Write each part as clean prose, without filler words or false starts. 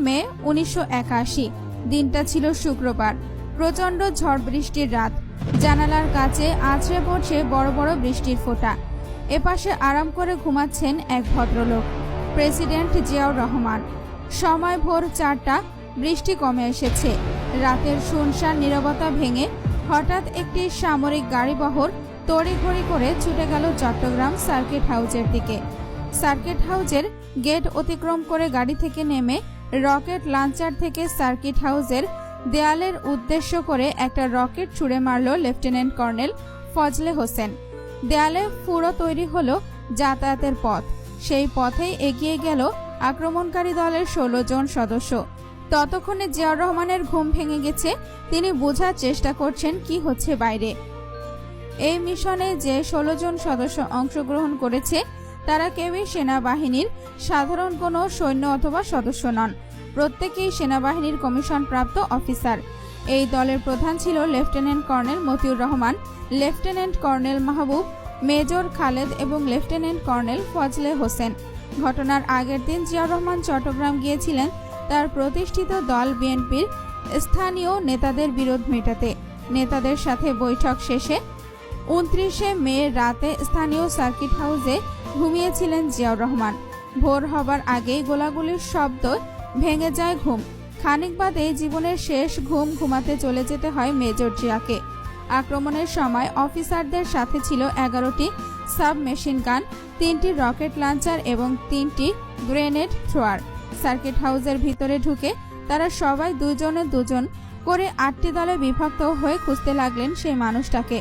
মে 1981। দিনটা ছিল শুক্রবার। প্রচন্ড ঝড় বৃষ্টির রাত। জানালার কাছে আছড়ে পড়ছে বড় বড় বৃষ্টির ফোঁটা। এপাশে আরাম করে ঘুমাচ্ছেন এক ভদ্রলোক, প্রেসিডেন্ট জিয়াউর রহমান। সময় ভোর 4টা। বৃষ্টি কমে এসেছে। রাতের শুনশান নীরবতা ভেঙে হঠাৎ একটি সামরিক গাড়িবহর তড়িঘড়ি করে ছুটে গেল চট্টগ্রাম সার্কিট হাউসের দিকে। সার্কিট হাউসের গেট অতিক্রম করে গাড়ি থেকে নেমে রকেট লঞ্চার থেকে সার্কিট হাউসের দেয়ালের উদ্দেশ্য করে একটা রকেট ছুড়ে মারল লেফটেন্যান্ট কর্নেল ফজলে হোসেন। দেয়ালে ফুঁড়ো তৈরি হলো যাতায়াতের পথ। সেই পথেই এগিয়ে গেল আক্রমণকারী দলের 16 জন সদস্য। ততক্ষণে জিয়াউর রহমানের ঘুম ভেঙে গেছে। তিনি বোঝার চেষ্টা করছেন কি হচ্ছে বাইরে। এই মিশনে যে 16 জন সদস্য অংশগ্রহণ করেছে তারা কেউই সেনাবাহিনীর সাধারণ কোনো সৈন্য অথবা সদস্য নন। প্রত্যেকেই সেনাবাহিনীর কমিশনপ্রাপ্ত অফিসার। এই দলের প্রধান ছিল lieutenant colonel Motiur Rahman, lieutenant colonel Mahbub, major Khaled এবং লেফটেন্যান্ট কর্নেল ফজলে হোসেন। ঘটনার আগের দিন জিয়াউর রহমান চট্টগ্রাম গিয়েছিলেন তার প্রতিষ্ঠিত দল বিএনপির স্থানীয় নেতাদের বিরোধ মেটাতে। নেতাদের সাথে বৈঠক শেষে 29 মে রাতে স্থানীয় সার্কিট হাউসে ঘুমিয়েছিলেন জিয়াউর রহমান। ভোর হবার আগেই গোলাগুলির শব্দ ভেঙে যায় ঘুম। খানিক বাদে জীবনের শেষ ঘুম ঘুমাতে চলে যেতে হয় মেজর জিয়াকে। আক্রমণের সময় অফিসারদের সাথে ছিল 11টি সাব মেশিন গান, 3টি রকেট লঞ্চার এবং 3টি গ্রেনেড থ্রোয়ার। সার্কিট হাউসের ভিতরে ঢুকে তারা সবাই দুজনে দুজন করে 8টি দলে বিভক্ত হয়ে খুঁজতে লাগলেন সেই মানুষটাকে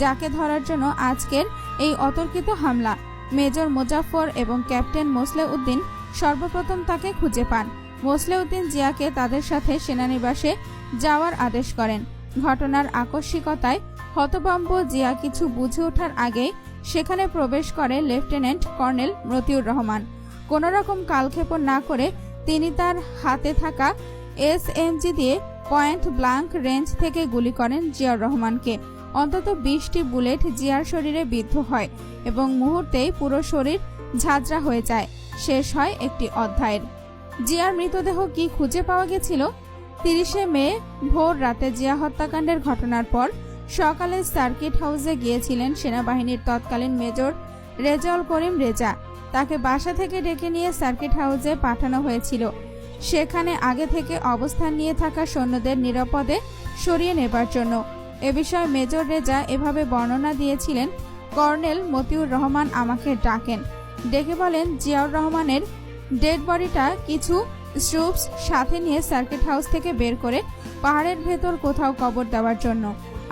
যাকে ধরার জন্য আজকের এই অতর্কিত হামলা। মেজর মুজাফফর এবং ক্যাপ্টেন মোসলেউদ্দিন সর্বপ্রথম তাকে খুঁজে পান। মোসলেউদ্দিন জিয়াকে তাদের সাথে সেনানিবাসে যাওয়ার আদেশ করেন। ঘটনার আকস্মিকতায় হতভম্ব জিয়া কিছু বুঝে ওঠার আগে সেখানে প্রবেশ করে লেফটেন্যান্ট কর্নেল মতিউর রহমান। কোনো রকম কালক্ষেপণ না করে তিনি তার হাতে থাকা SMG দিয়ে পয়েন্ট ব্লাঙ্ক রেঞ্জ থেকে গুলি করেন জিয়াউর রহমানকে। অন্তত 20টি বুলেট জিয়ার শরীরে বিদ্ধ হয় এবং মুহূর্তেই পুরো শরীর ঝাঁঝরা হয়ে যায়। শেষ হয় একটি অধ্যায়ের। জিয়ার মৃতদেহ কি খুঁজে পাওয়া গেছিল? 30 মে ভোর রাতে জিয়া হত্যাকাণ্ডের ঘটনার পর সকালে সার্কিট হাউসে গিয়েছিলেন সেনাবাহিনীর তৎকালীন মেজর রেজাউল করিম রেজা। তাকে বাসা থেকে ডেকে নিয়ে সার্কিট হাউসে পাঠানো হয়েছিল সেখানে আগে থেকে অবস্থান নিয়ে থাকা সৈন্যদের নিরাপদে সরিয়ে নেবার জন্য। এ বিষয়ে মেজর রেজা এভাবে বর্ণনা দিয়েছিলেন, কর্নেল মতিউর রহমান আমাকে ডাকেন, ডেকে বলেন জিয়াউর রহমানের ডেড বডিটা কিছু ট্রুপস সাথে নিয়ে সার্কিট হাউস থেকে বের করে পাহাড়ের ভেতর কোথাও কবর দেওয়ার জন্য।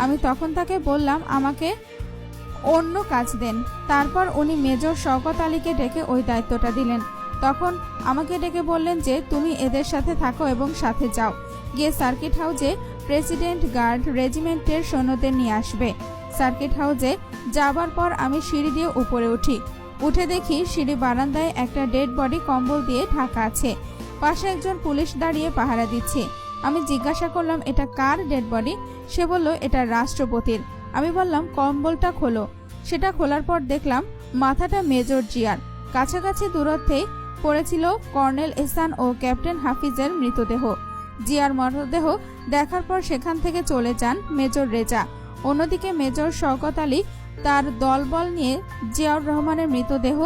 আমি তখন তাকে বললাম আমাকে অন্য কাজ দেন। তারপর উনি মেজর শওকত আলীকে ডেকে ওই দায়িত্বটা দিলেন। তখন আমাকে ডেকে বললেন যে তুমি এদের সাথে থাকো এবং সাথে যাও, গিয়ে সার্কিট হাউসে প্রেসিডেন্ট গার্ড রেজিমেন্টের সৈন্যদের নিয়ে আসবে। সার্কিট হাউসে যাবার পর আমি সিঁড়ি দিয়ে উপরে উঠে দেখি সিঁড়ি বারান্দায় একটা ডেড বডি কম্বল দিয়ে ঢাকা আছে। পাশে একজন পুলিশ দাঁড়িয়ে পাহারা দিচ্ছে। আমি জিজ্ঞাসা করলাম এটা কার ডেড বডি? সে বলল এটা রাষ্ট্রপতির। আমি বললাম কম্বলটা খোলো। সেটা খোলার পর দেখলাম মাথাটা মেজর জিয়ার। কাছাকাছি দূরত্বেই পড়েছিল কর্নেল এহসান ও ক্যাপ্টেন হাফিজের মৃতদেহ। জিয়ার মরদেহ দেখার পর সেখান থেকে চলে যান মেজর রেজা। অন্যদিকে মেজর শওকত আলী তার দলবল নিয়ে জিয়াউর রহমানের মৃতদেহ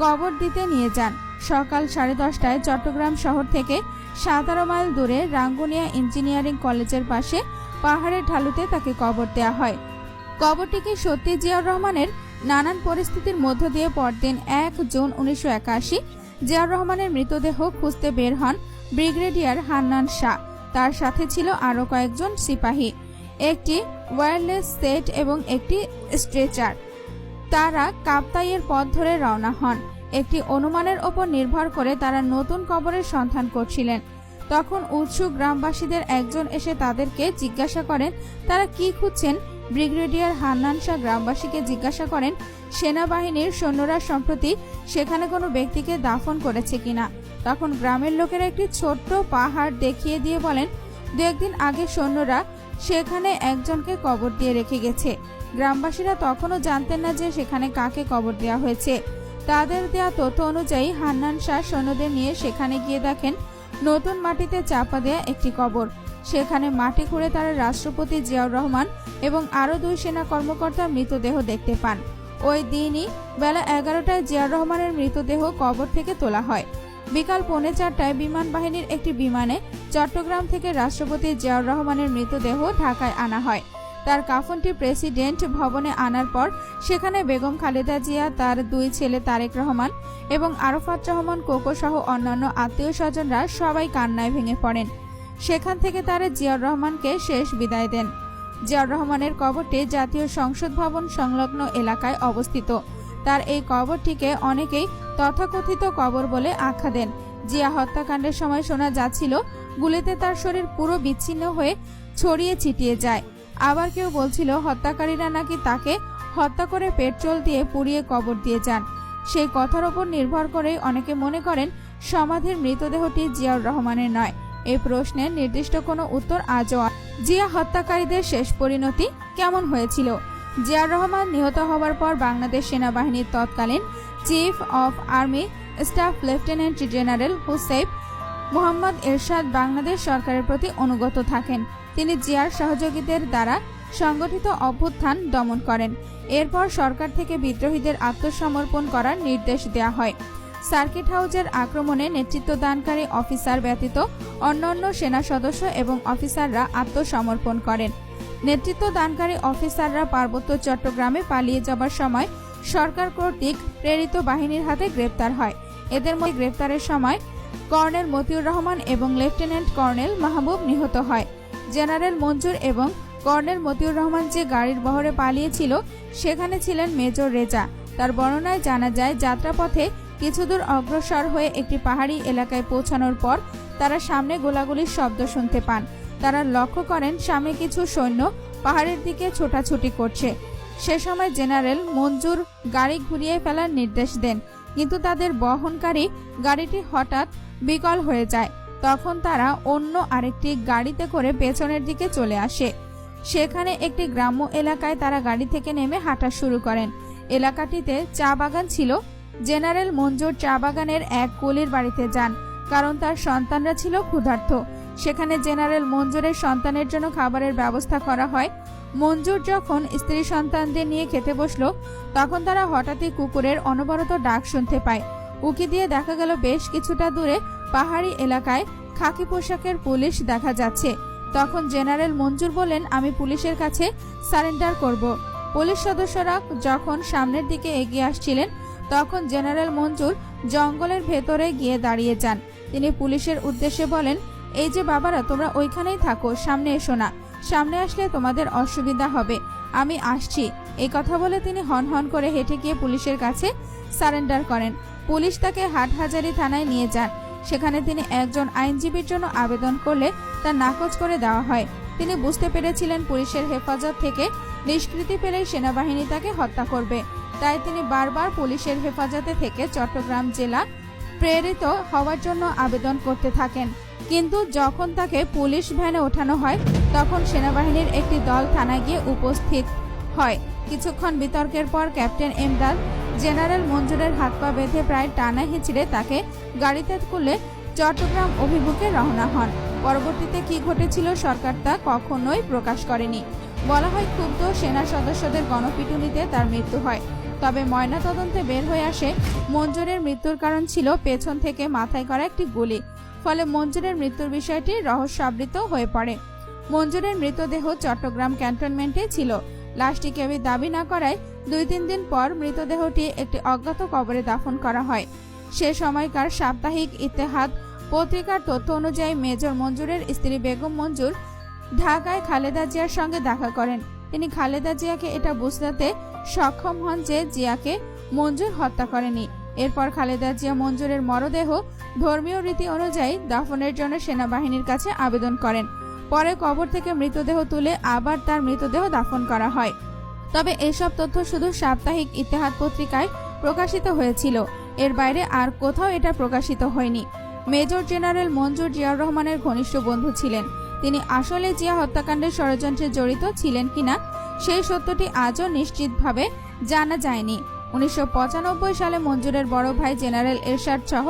কবর দিতে নিয়ে যান। সকাল 10:30টায় চট্টগ্রাম শহর থেকে 17 মাইল দূরে রাঙ্গুনিয়া ইঞ্জিনিয়ারিং কলেজের পাশে পাহাড়ের ঢালুতে তাকে কবর দেওয়া হয়। কবরটি কি সত্যি জিয়াউর রহমানের? নানান পরিস্থিতির মধ্য দিয়ে পরদিন 1 জুন 1981 জিয়াউর রহমানের মৃতদেহ খুঁজতে বের হন ব্রিগেডিয়ার হান্নান শাহ। তার সাথে ছিল আরও কয়েকজন সিপাহী, একটি ওয়্যারলেস সেট এবং একটি স্ট্রেচার। তারা কাপ্তাইয়ের পথ ধরে রওনা হন। একটি অনুমানের ওপর নির্ভর করে তারা নতুন কবরের সন্ধান করছিলেন। তখন উৎসুক গ্রামবাসীদের একজন এসে তাদেরকে জিজ্ঞাসা করেন তারা কি খুঁজছেন। ব্রিগেডিয়ার হান্নান শাহ গ্রামবাসীকে জিজ্ঞাসা করেন সেনাবাহিনীর সৈন্যরা সম্প্রতি সেখানে কোনো ব্যক্তিকে দাফন করেছে কিনা। তখন গ্রামের লোকেরা একটি ছোট্ট পাহাড় দেখিয়ে দিয়ে বলেন 2 একদিন আগে সৈন্যরা সেখানে একজনকে কবর দিয়ে রেখে গেছে। গ্রামবাসীরা তখনও জানতেন না যে সেখানে কাকে কবর দেওয়া হয়েছে। তাদের দেয়া তথ্য অনুযায়ী হান্নান শাহ সৈন্যদের নিয়ে সেখানে গিয়ে দেখেন নতুন মাটিতে চাপা দেয়া একটি কবর। সেখানে মাটি খুঁড়ে তারা রাষ্ট্রপতি জিয়াউর রহমান এবং আরও 2 সেনা কর্মকর্তার মৃতদেহ দেখতে পান। ওই দিনই বেলা 11টায় জিয়াউর রহমানের মৃতদেহ কবর থেকে তোলা হয়। বিকাল 3:45টায় বিমান বাহিনীর একটি বিমানে চট্টগ্রাম থেকে রাষ্ট্রপতি জিয়াউর রহমানের মৃতদেহ ঢাকায় আনা হয়। তার কাফনটি প্রেসিডেন্ট ভবনে আনার পর সেখানে বেগম খালেদা জিয়া, তার 2 ছেলে তারেক রহমান এবং আরাফাত রহমান কোকো সহ অন্যান্য আত্মীয় স্বজনরা সবাই কান্নায় ভেঙে পড়েন। সেখান থেকে তারা জিয়াউর রহমানকে শেষ বিদায় দেন। জিয়াউর রহমানের কবরটি জাতীয় সংসদ ভবন সংলগ্ন এলাকায় অবস্থিত। তার এই কবরটিকে অনেকেই তথাকথিত কবর বলে আখ্যা দেন। জিয়া হত্যাকাণ্ডের সময় শোনা যাচ্ছিল গুলিতে তার শরীর পুরো বিচ্ছিন্ন হয়ে ছড়িয়ে ছিটিয়ে যায়। আবার কেউ বলছিল হত্যাকারীরা নাকি তাকে হত্যা করে পেট্রোল দিয়ে পুড়িয়ে কবর দিয়ে যান। সেই কথার উপর নির্ভর করেই অনেকে মনে করেন সমাধির মৃতদেহটি জিয়াউর রহমানের নয়। এই প্রশ্নের নির্দিষ্ট কোনো উত্তর আজও। জিয়া হত্যাকারীদের শেষ পরিণতি কেমন হয়েছিল? জিয়াউর রহমান নিহত হওয়ার পর বাংলাদেশ সেনাবাহিনীর তৎকালীন chief of army staff lieutenant general Hussain Muhammad Ershad Bangladesh সরকারের প্রতি অনুগত থাকেন। তিনি জিয়ার সহযোগীদের দ্বারা সংগঠিত অভ্যুত্থান দমন করেন। এরপর সরকার থেকে বিদ্রোহীদের আত্মসমর্পণ করার নির্দেশ দেওয়া হয়। সার্কিট হাউজের আক্রমণে নেতৃত্বদানকারী অফিসার ব্যতীত অন্যান্য সেনা সদস্য এবং অফিসাররা আত্মসমর্পণ করেন। নেতৃত্বদানকারী অফিসাররা পার্বত্য চট্টগ্রামে পালিয়ে যাবার সময় সরকার কর্তৃক প্রেরিত বাহিনীর হাতে গ্রেপ্তার হয়। এদের মধ্যে গ্রেপ্তারের সময় কর্নেল মতিউর রহমান এবং লেফটেন্যান্ট কর্নেল মাহবুব নিহত হয়। জেনারেল মঞ্জুর এবং কর্নেল মতিউর রহমান যে গাড়ির বহরে পালিয়েছিল সেখানে ছিলেন মেজর রেজা। তার বর্ণনায় জানা যায় যাত্রাপথে কিছুদূর অগ্রসর হয়ে একটি পাহাড়ি এলাকায় পৌঁছানোর পর তারা সামনে গোলাগুলির শব্দ শুনতে পান। তারা লক্ষ্য করেন সামনে কিছু সৈন্য পাহাড়ের দিকে ছোটাছুটি করছে। সে সময় জেনারেল মঞ্জুর গাড়ি ঘুরিয়ে ফেলার নির্দেশ দেন, কিন্তু তাদের বহনকারী গাড়িটি হঠাৎ বিকল হয়ে যায়। তখন তারা অন্য আরেকটি গাড়িতে করে পেছনের দিকে চলে আসে। সেখানে একটি গ্রাম্য এলাকায় তারা গাড়ি থেকে নেমে হাঁটা শুরু করেন। এলাকাটিতে চা বাগান ছিল। জেনারেল মঞ্জুর চা বাগানের এক কুলির বাড়িতে যান, কারণ তার সন্তানরা ছিল ক্ষুধার্ত। সেখানে জেনারেল মঞ্জুরের সন্তানের জন্য খাবারের ব্যবস্থা করা হয়। মঞ্জুর যখন স্ত্রী সন্তানদের নিয়ে খেতে বসলো তখন তারা হঠাৎই কুকুরের অনবরত ডাক শুনতে পায়। উকি দিয়ে দেখা গেল বেশ কিছুটা দূরে পাহাড়ি এলাকায় খাকি পোশাকের পুলিশ দেখা যাচ্ছে। তখন জেনারেল মঞ্জুর বলেন, আমি পুলিশের কাছে সারেন্ডার করব। পুলিশ সদস্যরা যখন সামনের দিকে এগিয়ে আসছিলেন তখন জেনারেল মঞ্জুর জঙ্গলের ভেতরে গিয়ে দাঁড়িয়ে যান। তিনি পুলিশের উদ্দেশ্যে বলেন, এই যে বাবারা, তোমরা ওইখানেই থাকো, সামনে এসো না, সামনে আসলে তোমাদের অসুবিধা হবে, আমি আসছি। এই কথা বলে তিনি হন করে হেঁটে গিয়ে পুলিশের কাছে সারেন্ডার করেন। পুলিশ তাকে হাটহাজারী থানায় নিয়ে যান। সেখানে তিনি একজন আইনজীবীর জন্য আবেদন করলে তা নাকচ করে দেওয়া হয়। তিনি বুঝতে পেরেছিলেন পুলিশের হেফাজত থেকে নিষ্কৃতি পেলেই সেনাবাহিনী তাকে হত্যা করবে। তাই তিনি বারবার পুলিশের হেফাজতে থেকে চট্টগ্রাম জেলা প্রেরিত হওয়ার জন্য আবেদন করতে থাকেন। কিন্তু যখন তাকে পুলিশ ভ্যানে ওঠানো হয় তখন সেনাবাহিনীর একটি দল থানায় গিয়ে উপস্থিত হয়। কিছুক্ষণ বিতর্কের পর ক্যাপ্টেন এমদাদ জেনারেল মঞ্জুরের হাত পা বেঁধে প্রায় টানা হিঁচড়ে তাকে গাড়িতে তুলে চট্টগ্রাম অভিমুখে রওনা হন। পরবর্তীতে কি ঘটেছিল সরকার তা কখনোই প্রকাশ করেনি। বলা হয় ক্ষুব্ধ সেনা সদস্যদের গণপিটুনিতে তার মৃত্যু হয়। তবে ময়নাতদন্তে বের হয়ে আসে মঞ্জুরের মৃত্যুর কারণ ছিল পেছন থেকে মাথায় করা একটি গুলি। ফলে মঞ্জুরের মৃত্যুর বিষয়টি রহস্যাবৃত হয়ে পড়ে। মঞ্জুরের মৃতদেহ চট্টগ্রাম ক্যান্টনমেন্টে ছিল। লাশটি কেউই দাবি না করায় 2-3 দিন পর মৃতদেহটি একটি অজ্ঞাত কবরে দাফন করা হয়। সে সময়কার সাপ্তাহিক ইত্তেহাদ পত্রিকার তথ্য অনুযায়ী মেজর মঞ্জুরের স্ত্রী বেগম মঞ্জুর ঢাকায় খালেদা জিয়ার সঙ্গে দেখা করেন। তিনি খালেদা জিয়াকে এটা বুঝাতে সক্ষম হন যে জিয়াকে মঞ্জুর হত্যা করেনি। এরপর খালেদা জিয়া মঞ্জুরের মরদেহ ধর্মীয় রীতি অনুযায়ী দাফনের জন্য সেনাবাহিনীর কাছে আবেদন করেন। পরে কবর থেকে মৃতদেহ তুলে আবার তার মৃতদেহ দাফন করা হয়। তবে এসব তথ্য শুধু সাপ্তাহিক ইত্তেহাদ পত্রিকায় প্রকাশিত হয়েছিল, এর বাইরে আর কোথাও এটা প্রকাশিত হয়নি। মেজর জেনারেল মঞ্জুর জিয়াউর রহমানের ঘনিষ্ঠ বন্ধু ছিলেন। তিনি আসলে জিয়া হত্যাকাণ্ডের ষড়যন্ত্রে জড়িত ছিলেন কিনা সেই সত্যটি আজও নিশ্চিতভাবে জানা যায়নি। 1995 সালে মঞ্জুরের বড় ভাই জেনারেল এরশাদ সহ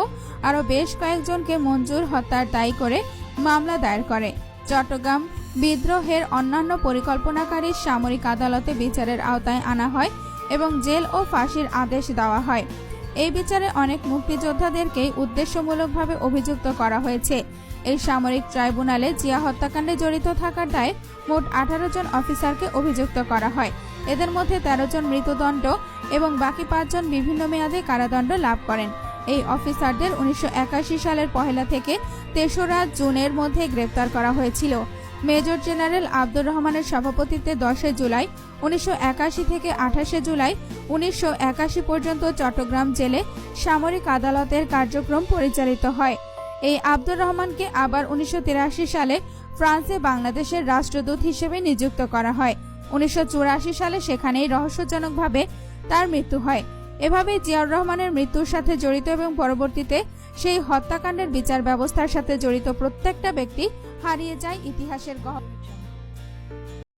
আরও বেশ কয়েকজনকে মঞ্জুর হত্যার দায়ী করে মামলা দায়ের করে। চট্টগ্রাম বিদ্রোহের অন্যান্য পরিকল্পনাকারী সামরিক আদালতে বিচারের আওতায় আনা হয় এবং জেল ও ফাঁসির আদেশ দেওয়া হয়। এই বিচারে অনেক মুক্তিযোদ্ধাদেরকেই উদ্দেশ্যমূলকভাবে অভিযুক্ত করা হয়েছে। এই সামরিক ট্রাইব্যুনালে জিয়া হত্যাকাণ্ডে জড়িত থাকার দায়ে মোট 18 জন অফিসারকে অভিযুক্ত করা হয়। এদের মধ্যে 13 জন মৃত্যুদণ্ড এবং বাকি 5 জন বিভিন্ন মেয়াদে কারাদণ্ড লাভ করেন। এই অফিসারদের 1981 সালের 1 থেকে 3রা জুনের মধ্যে গ্রেপ্তার করা হয়েছিল। মেজর জেনারেল আব্দুর রহমানের সভাপতিত্বে 10 জুলাই 1981 থেকে 28 জুলাই 1981 পর্যন্ত চট্টগ্রাম জেলে সামরিক আদালতের কার্যক্রম পরিচালিত হয়। এই আব্দুর রহমানকে আবার 1983 সালে ফ্রান্সে বাংলাদেশের রাষ্ট্রদূত হিসেবে নিযুক্ত করা হয়। 1984 সালে সেখানেই রহস্যজনকভাবে তার মৃত্যু হয়। এভাবেই জিয়াউর রহমানের মৃত্যুর সাথে জড়িত এবং পরবর্তীতে সেই হত্যাকাণ্ডের বিচার ব্যবস্থার সাথে জড়িত প্রত্যেকটা ব্যক্তি হারিয়ে যায় ইতিহাসের গহ্বরে।